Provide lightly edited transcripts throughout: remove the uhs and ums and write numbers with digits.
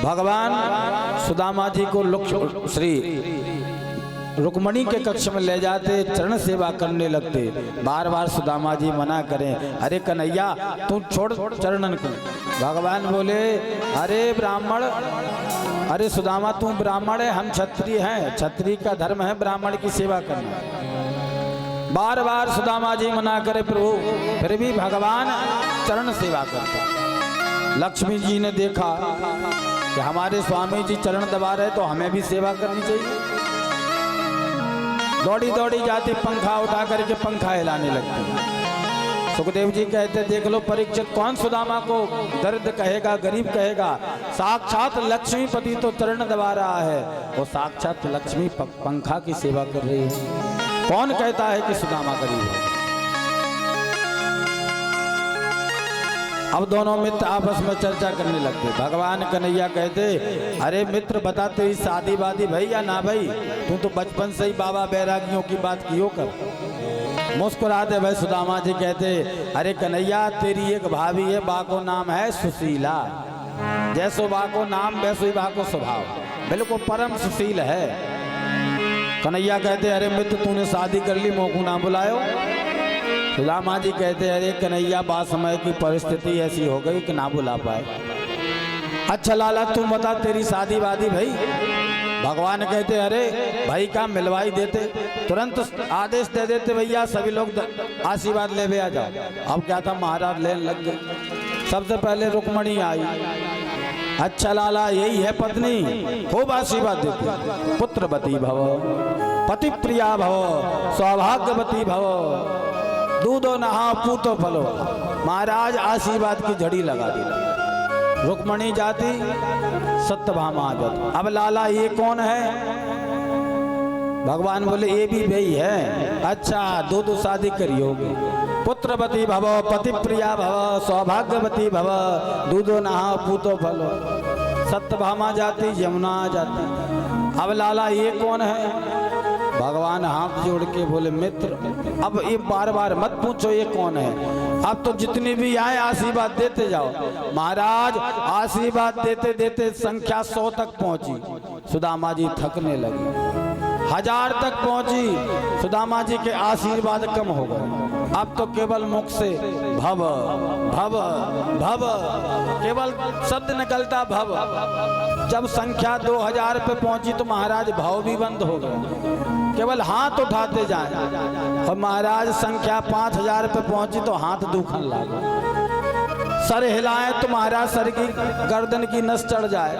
भगवान सुदामा जी को श्री रुक्मणी के कक्ष में ले जाते, चरण सेवा करने लगते। बार बार सुदामा जी मना करें, अरे कन्हैया तू छोड़ चरणन को। भगवान बोले, अरे ब्राह्मण, अरे सुदामा तू ब्राह्मण है, हम क्षत्रिय हैं, क्षत्रिय का धर्म है ब्राह्मण की सेवा करना। बार बार सुदामा जी मना करे प्रभु, फिर भी भगवान चरण सेवा करते। लक्ष्मी जी ने देखा कि हमारे स्वामी जी चरण दबा रहे तो हमें भी सेवा करनी चाहिए। दौड़ी दौड़ी जाती, पंखा उठा करके पंखा हिलाने लगती। सुखदेव जी कहते, देख लो परीक्षित, कौन सुदामा को दर्द कहेगा, गरीब कहेगा, साक्षात लक्ष्मीपति तो चरण दबा रहा है, वो साक्षात लक्ष्मी पंखा की सेवा कर रही है। कौन कहता है कि सुदामा गरीब है। अब दोनों मित्र आपस में चर्चा करने लगते। भगवान कन्हैया कहते, अरे मित्र बता तेरी शादी वादी भई या ना भई, तू तो बचपन से ही बाबा बैरागियों की बात कियो कर। मुस्कुराते भाई सुदामा जी कहते, अरे कन्हैया तेरी एक भाभी है, बा को नाम है सुशीला, जैसो बा को नाम वैसो ही बा को स्वभाव, बिल्कुल परम सुशील है। कन्हैया कहते, अरे मित्र तूने शादी कर ली, मोकू ना बुलायो। सुदामा जी कहते, अरे कन्हैया बात समय की परिस्थिति ऐसी हो गई कि ना बुला पाए। अच्छा लाला तू बता तेरी शादी वादी भाई। भगवान कहते, अरे भाई का मिलवाई देते, तुरंत आदेश दे देते, भैया सभी लोग आशीर्वाद ले आ जाओ। अब क्या था, महाराज लेने लग गए। सबसे पहले रुक्मणी आई। अच्छा लाला यही है पत्नी, खूब आशीर्वाद देती, पुत्रवती भव, पति प्रिया भव, सौभाग्यवती भव, दूधो नहा पूतो फलो। महाराज आशीर्वाद की झड़ी लगा दी। रुक्मणी जाती, सत्यभामा आ जाती। अब लाला ये कौन है? भगवान बोले, ये भी वही है। अच्छा दो शादी करी होगी, पुत्रवती भव, पति प्रिया भव, सौभाग्यवती भव, दूधो नहा पूतो फलो। सत्यभामा जाती, यमुना आ जाती। अब लाला ये कौन है? भगवान हाथ जोड़ के बोले, मित्र अब ये बार बार मत पूछो ये कौन है, अब तो जितनी भी आए आशीर्वाद देते जाओ। महाराज आशीर्वाद देते देते संख्या 100 तक पहुंची। सुदामा जी थकने लगे। 1000 तक पहुंची। सुदामा जी के आशीर्वाद कम हो गए। अब तो केवल मुख से भव भव भव केवल शब्द निकलता भव। जब संख्या 2000 पे पहुंची तो महाराज भाव भी बंद हो गए, केवल हाथ उठाते जाए। और महाराज संख्या 5000 पे पहुंची तो हाथ दुखने लगा। सर हिलाए तो महाराज सर की गर्दन की नस चढ़ जाए।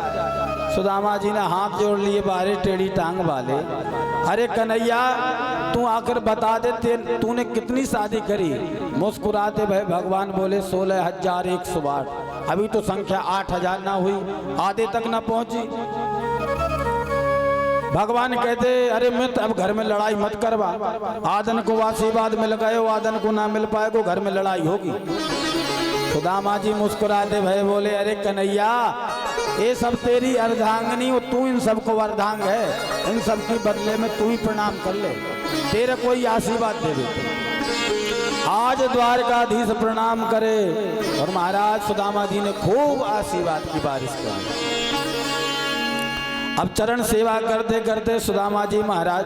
सुदामा जी ने हाथ जोड़ लिए, बारे टेढ़ी टांग वाले, अरे कन्हैया तू आकर बता दे तूने कितनी शादी करी। मुस्कुराते भाई भगवान बोले, 16,108। अभी तो संख्या 8000 ना हुई, आधे तक ना पहुंची। भगवान कहते, अरे मित्र अब घर में लड़ाई मत करवा। आदन को आशीर्वाद मिल गए, आदन को ना मिल पाएगो, घर में लड़ाई होगी। सुदामा जी मुस्कुराते भय बोले, अरे कन्हैया ये सब तेरी अर्धांगिनी, तू इन सबको अर्धांग है, इन सब की बदले में तू ही प्रणाम कर ले, तेरे कोई आशीर्वाद दे दे। आज द्वारकाधीश प्रणाम करे। और महाराज सुदामा जी ने खूब आशीर्वाद की बारिश की। अब चरण सेवा करते करते सुदामा जी महाराज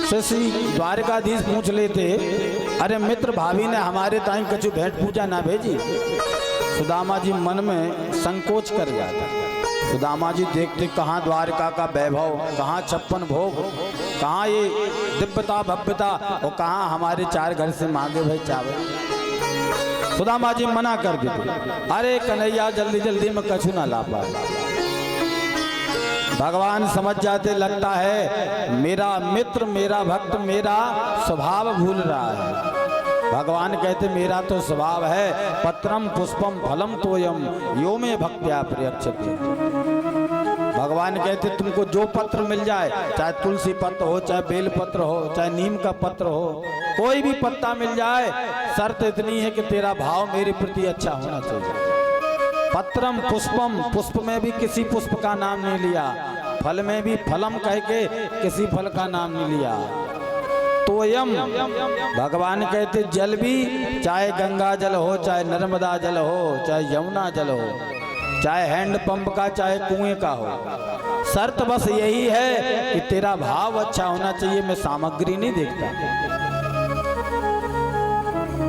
से श्री द्वारकाधीश पूछ लेते, अरे मित्र भाभी ने हमारे ताई कछु भेंट पूजा ना भेजी। सुदामा जी मन में संकोच कर जाता। सुदामा जी देखते कहाँ द्वारका का वैभव, कहाँ 56 भोग, कहाँ ये दिव्यता भव्यता, और कहाँ हमारे 4 घर से मांगे भाई चावल। सुदामा जी मना कर देते, अरे कन्हैया जल्दी जल्दी में कछु ना ला पाए। भगवान समझ जाते, लगता है मेरा मित्र, मेरा भक्त मेरा स्वभाव भूल रहा है। भगवान कहते, मेरा तो स्वभाव है, पत्रम पुष्पम फलम तोयम यो में भक्त्या प्रयच्छति। भगवान कहते, तुमको जो पत्र मिल जाए, चाहे तुलसी पत्र हो, चाहे बेल पत्र हो, चाहे नीम का पत्र हो, कोई भी पत्ता मिल जाए, शर्त इतनी है कि तेरा भाव मेरे प्रति अच्छा होना चाहिए। पत्रम पुष्पम, पुष्प में भी किसी पुष्प का नाम नहीं लिया, फल में भी फलम कह के किसी फल का नाम नहीं लिया। तोयम, भगवान कहते जल भी, चाहे गंगा जल हो, चाहे नर्मदा जल हो, चाहे यमुना जल हो, चाहे हैंडपंप का चाहे कुएं का हो, शर्त बस यही है कि तेरा भाव अच्छा होना चाहिए, मैं सामग्री नहीं देखता।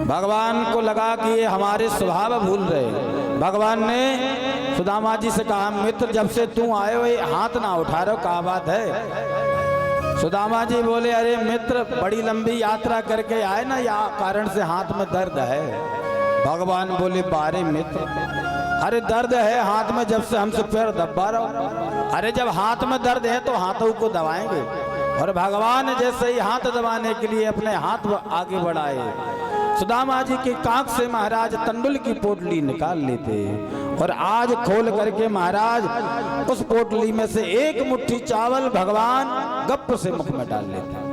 भगवान को लगा कि ये हमारे स्वभाव भूल रहे। भगवान ने सुदामा जी से कहा, मित्र जब से तू आए हो हाथ ना उठा रहे हो, क्या बात है? सुदामा जी बोले, अरे मित्र बड़ी लंबी यात्रा करके आए ना, या कारण से हाथ में दर्द है। भगवान बोले, बारे मित्र, अरे दर्द है हाथ में जब से हमसे पैर दबा रहा हो। अरे जब हाथ में दर्द है तो हाथों को दबाएंगे। और भगवान जैसे ही हाथ दबाने के लिए अपने हाथ आगे बढ़ाए, सुदामा जी के कांख से महाराज तंडुल की पोटली निकाल लेते और आज खोल करके महाराज उस पोटली में से एक मुट्ठी चावल भगवान गप से मुख में डाल लेते।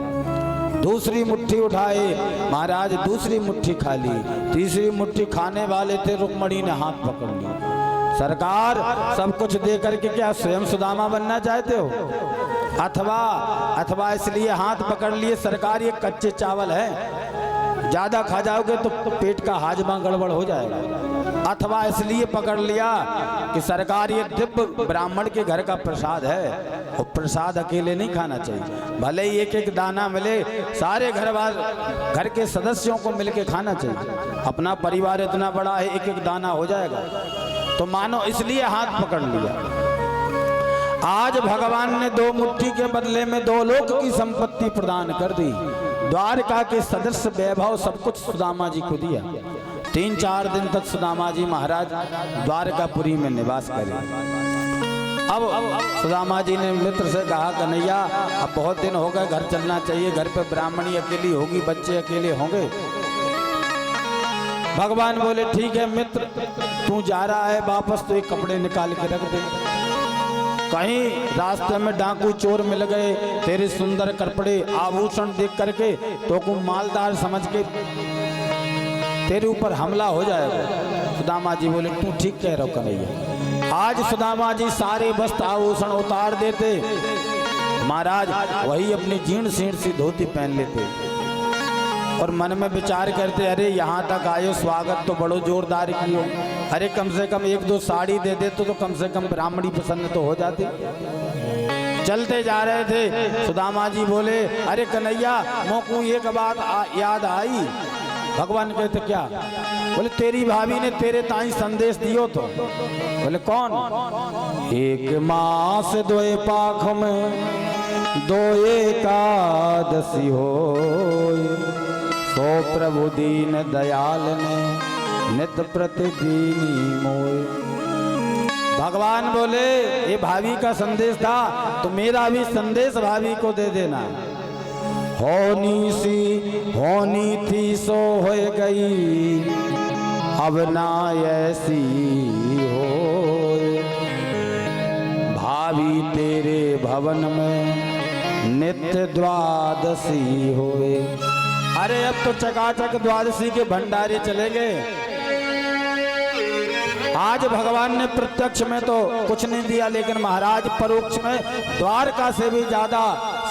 दूसरी मुट्ठी उठाए महाराज, दूसरी मुट्ठी खा ली। तीसरी मुट्ठी खाने वाले थे, रुक्मणी ने हाथ पकड़ लिया। सरकार सब कुछ दे करके क्या स्वयं सुदामा बनना चाहते हो? अथवा इसलिए हाथ पकड़ लिए, सरकार ये कच्चे चावल है, ज्यादा खा जाओगे तो पेट का हाजमा गड़बड़ हो जाएगा। अथवा इसलिए पकड़ लिया कि सरकार ये दिव्य ब्राह्मण के घर का प्रसाद है, और प्रसाद अकेले नहीं खाना चाहिए, भले ही एक एक दाना मिले, सारे घर के सदस्यों को मिलके खाना चाहिए। अपना परिवार इतना बड़ा है, एक एक दाना हो जाएगा। तो मानो इसलिए हाथ पकड़ लिया। आज भगवान ने 2 मुट्ठी के बदले में 2 लोक की संपत्ति प्रदान कर दी। द्वारका के सदस्य वैभव सब कुछ सुदामा जी को दिया। 3-4 दिन तक सुदामा जी महाराज द्वारकापुरी में निवास करे। अब सुदामा जी ने मित्र से कहा, कन्हैया अब बहुत दिन हो गए, घर चलना चाहिए, घर पे ब्राह्मणी अकेली होगी, बच्चे अकेले होंगे। भगवान बोले, ठीक है मित्र, तू जा रहा है वापस तो एक कपड़े निकाल के रख दे। कहीं रास्ते में डाकू चोर मिल गए, तेरे सुंदर कपड़े आभूषण देख करके तो को मालदार समझ के तेरे ऊपर हमला हो जाएगा। सुदामा जी बोले, तू ठीक कह रहा कन्हैया। आज सुदामा जी सारे वस्त्र आभूषण उतार देते, महाराज वही अपनी जीर्ण सीर्ण सी धोती पहन लेते और मन में विचार करते, अरे यहाँ तक आयो, स्वागत तो बड़ो जोरदार कियो, अरे कम से कम 1-2 साड़ी दे दे तो कम से कम ब्राह्मणी प्रसन्न तो हो जाती। चलते जा रहे थे, सुदामा जी बोले, अरे कन्हैया मोको एक बात याद आई। भगवान कहते, क्या? बोले, तेरी भाभी ने तेरे ताई संदेश दियो तो। बोले, कौन? 1 मास 2 पाख में 2 एकादशी हो, सो प्रभु दीन दयाल ने नित प्रतिदीनी मोय। भगवान बोले, ये भाभी का संदेश था तो मेरा भी संदेश भाभी को दे देना। होनी थी सो हो गई, अब ना ऐसी हो, भाभी तेरे भवन में नित्य द्वादशी होए। अरे अब तो चकाचक द्वादशी के भंडारे चले गए। आज भगवान ने प्रत्यक्ष में तो कुछ नहीं दिया, लेकिन महाराज परोक्ष में द्वारका से भी ज्यादा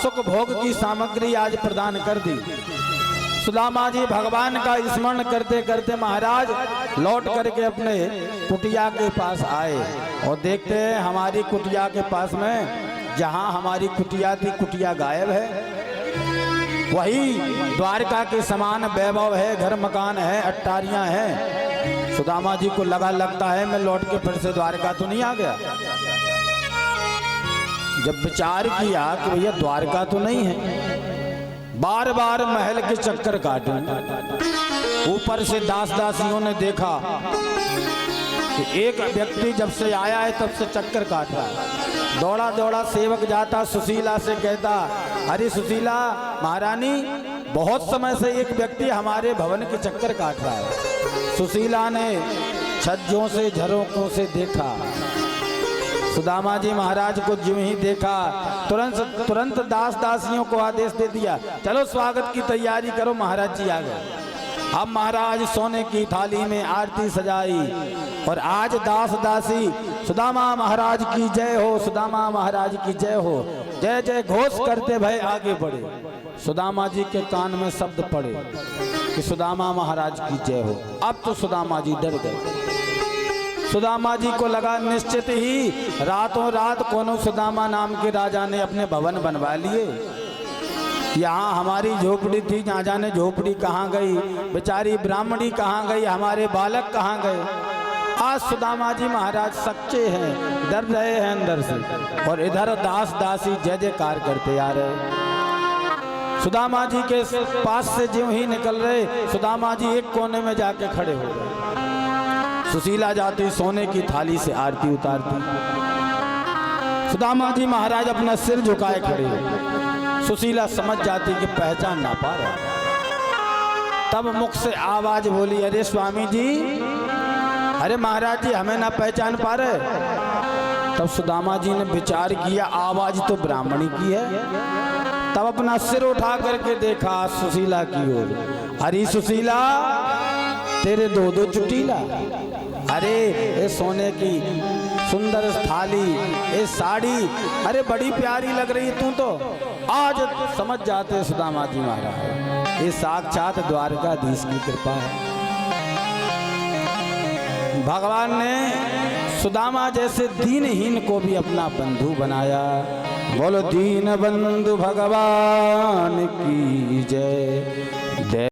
सुख भोग की सामग्री आज प्रदान कर दी। सुदामा जी भगवान का स्मरण करते करते महाराज लौट करके अपने कुटिया के पास आए और देखते हैं हमारी कुटिया के पास में, जहां हमारी कुटिया थी, कुटिया गायब है। वही द्वारका के समान वैभव है, घर मकान है, अट्टारियां हैं। सुदामा जी को लगता है मैं लौट के फिर से द्वारका तो नहीं आ गया। जब विचार किया कि भैया द्वारका तो नहीं है, बार बार महल के चक्कर काटे, ऊपर से दास दासियों ने देखा कि एक व्यक्ति जब से आया है तब से चक्कर काट रहा है। दौड़ा दौड़ा सेवक जाता, सुशीला से कहता, अरे सुशीला महारानी, बहुत समय से एक व्यक्ति हमारे भवन के चक्कर काट रहा है। सुशीला ने छज्जों से झरोकों से देखा, सुदामा जी महाराज को ज्यों ही देखा तुरंत दास दासियों को आदेश दे दिया, चलो स्वागत की तैयारी करो, महाराज जी आ गए। अब महाराज सोने की थाली में आरती सजाई और आज दास दासी सुदामा महाराज की जय हो, सुदामा महाराज की जय हो, जय जय घोष करते भय आगे बढ़े। सुदामा जी के कान में शब्द पड़े कि सुदामा महाराज की जय हो। अब तो सुदामा जी डर गए। सुदामा जी को लगा निश्चित ही रातों रात कोनो सुदामा नाम के राजा ने अपने भवन बनवा लिए। यहाँ हमारी झोपड़ी थी, जहाँ जाने झोपड़ी कहाँ गई, बेचारी ब्राह्मणी कहाँ गई, हमारे बालक कहाँ गए। आज सुदामा जी महाराज सच्चे हैं, डर रहे हैं अंदर से, और इधर दास दासी जय जयकार करते आ रहे। सुदामा जी के पास से ज्यों ही निकल रहे, सुदामा जी एक कोने में जाके खड़े हो गए। सुशीला जाती सोने की थाली से आरती उतारती, सुदामा जी महाराज अपना सिर झुकाए खड़े हो। सुशीला समझ जाती कि पहचान ना पा रहे। तब मुख से आवाज बोली, अरे स्वामी जी, अरे महाराज जी हमें ना पहचान पा रहे। तब सुदामा जी ने विचार किया, आवाज तो ब्राह्मणी की है। तब अपना सिर उठा करके देखा सुशीला की ओर। अरे सुशीला, तेरे दो दो चुटीला, अरे ये सोने की सुंदर थाली, ये साड़ी, अरे बड़ी प्यारी लग रही तू तो। आज समझ जाते सुदामा जी महाराज, ये साक्षात द्वारकाधीश की कृपा है। भगवान ने सुदामा जैसे दीनहीन को भी अपना बंधु बनाया। बोलो दीन बंधु भगवान की जय।